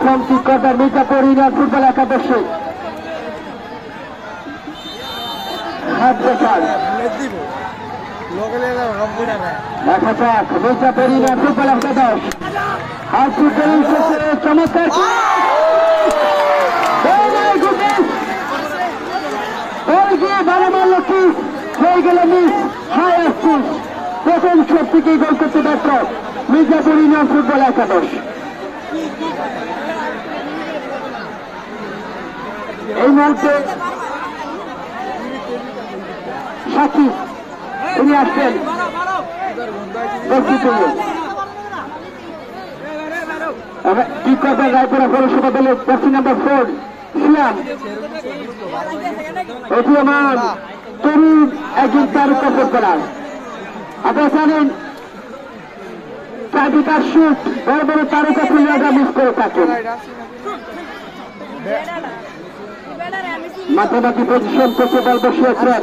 প্রথম কিককার Mirzapur union football একাদশী হাত দেখান দেখা যাক মির্জাপুর ইউনিয়ন ফুটবল একাদশ হাত চমৎকার ভালো মারল কি হয়ে গেল মিস হাই আসছিস প্রথম শট থেকেই গোল করতে ব্যর্থ মির্জাপুর ইউনিয়ন ফুটবল একাদশ। এই মুহূর্তে সাকিব তিনি আসছেন কি করবেন রায়পুরা পৌরসভা দলের জার্সি নাম্বার 4 সিয়াম অধিমান তরুণ একজন তারকা ফুটবলার। আপনারা জানেন চাবিকার শুট বড় বড় তারকা প্লেয়াররা মিস করে থাকেন। মাথামাতি পজিশন থেকে বল বসিয়েছেন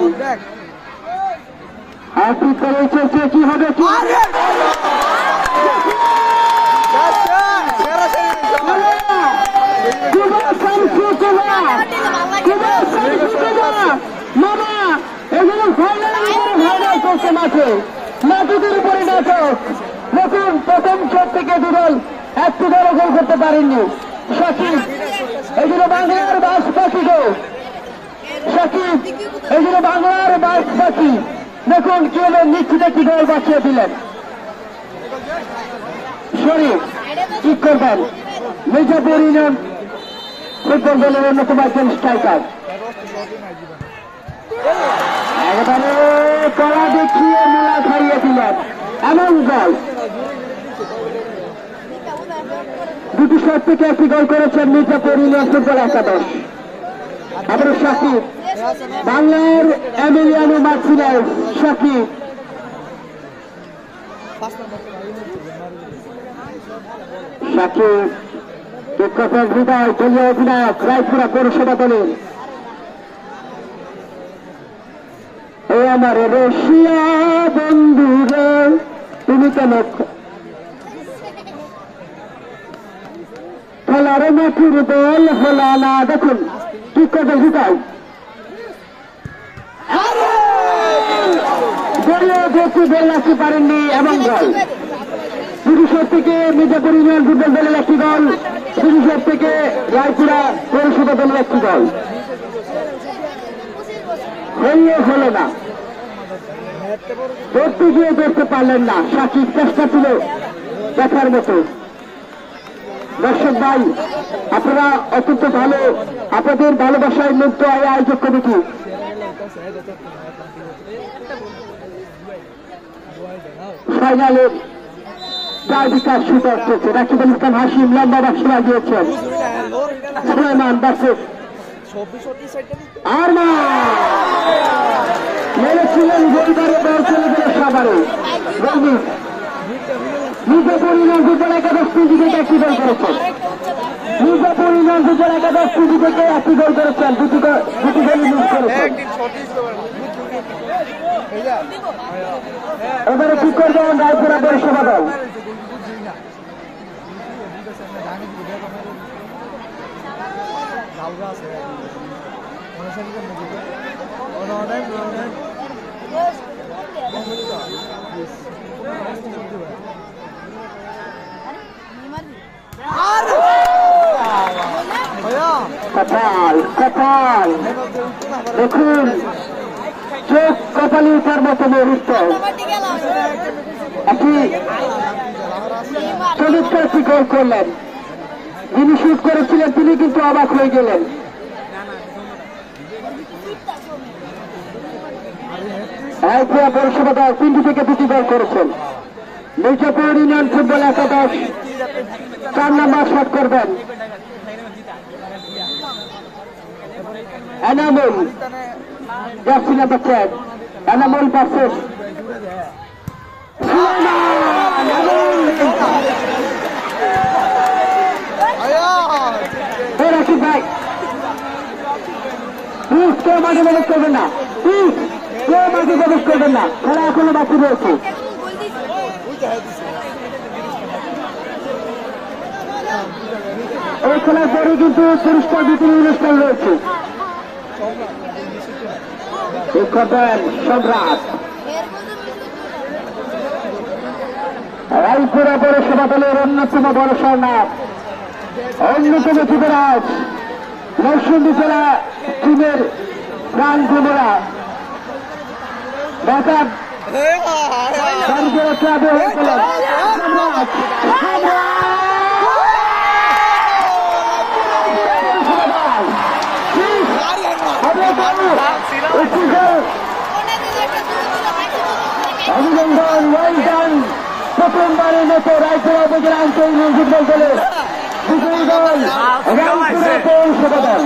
আর কি করেছে কি হবে কি মামা এগুলো ভাইরাল করছে মাঠে নাটকের উপরে নাটক। নতুন প্রথম শট থেকে দুদল একটি বড় গোল করতে পারেননি। সাকিব এগুলো বাংলার বাস পাখি গো সাকিব এগুলো বাংলার বাস পাখি। দেখুন কি হলো নিশ্চিত একটি গোল বাঁচিয়ে দিলেন। শরীফ কি করবেন মির্জাপুর ইউনিয়ন ফুটবল দলের অন্যতম একজন স্ট্রাইকার একেবারে কড়া দেখিয়ে মেলা খাইয়ে দিলেন এমন গোল। দুটি শট থেকে একটি গোল করেছেন মির্জাপুর ইউনিয়ন ফুটবল একাদশ। আবার সাকিব বাংলার এমিলিয়ানো মার্টিনেজ সাকিব সাকিব কিককার হৃদয় দলীয় অধিনায়ক রায়পুরা পৌরসভা দলের। ও আমার রশিয়া বন্ধুরে তুমি কেন খেলার মাঠের বল হলা না। দেখুন কিককার হৃদয় গোল আসতে পারেননি এমন গোল। দুটি শট থেকে মির্জাপুর ইউনিয়ন ফুটবল দলের একটি গোল, দুটি শট থেকে রায়পুরা পৌরসভা দলের একটি গোল হলো না। ধরতে গিয়ে ধরতে পারলেন না। সাকিব চেষ্টা ছিল দেখার মতো। দর্শক ভাই আপনারা অত্যন্ত ভালো, আপনাদের ভালোবাসায় মুক্ত আয়োজক কমিটি ফাইনালের 4 বিকাশ শুট আসছে। রাকিবুল ইসলাম হাসিম লম্বা বাক্স লাগিয়েছেন সুলাইমান ভার্সেস আর না মেরেছিলেন গোলবারে বল চলে গেল সাভারে। মির্জাপুর ইউনিয়ন ফুটবল একাদশ 3 থেকে একটি গোল করেছেন। মির্জাপুর ইউনিয়ন ফুটবল একাদশ 3 থেকে একটি গোল করেছেন, দুটি গোল মিস করেছেন। এবারে কি করবেন রায়পুরা পৌরসভা দল? কপাল কপাল দেখুন চোখ কপালে উঠার মতো মুহূর্ত। একটি চমৎকার একটি গোল করলেন। যিনি শুট করেছিলেন তিনি কিন্তু অবাক হয়ে গেলেন। রায়পুরা পৌরসভা দল 3 থেকে 2টি গোল করেছেন। মির্জাপুর ইউনিয়ন ফুটবল একাদশ 4 নম্বর শট করবেন Enamul jersey number 10 Enamul versus Rakib ভাই প্লিজ কেউ মাঠে প্রবেশ করবেন না, প্লিজ কেউ মাঠে প্রবেশ করবেন না, খেলা এখনো বাকি রয়েছে। এই খেলার পরে কিন্তু পুরস্কার বিতরণ অনুষ্ঠান রয়েছে। সম্রাট রায়পুরা পৌরসভা দলের অন্যতম বড় স্বর্ণাপ, অন্যতম যুবরাজ, নরসিংদী জেলা টিমের প্রাণ যুবরা ব্যাকআপ ক্লাবে হয়ে গেলেন সম্রাট। অভিনন্দন, ওয়েল ডান। প্রথমবারের মতো রায়পুরা উপজেলা আঞ্চলিক ফুটবল দলের বিজয়ী দল রায়পুরা পৌরসভা দল।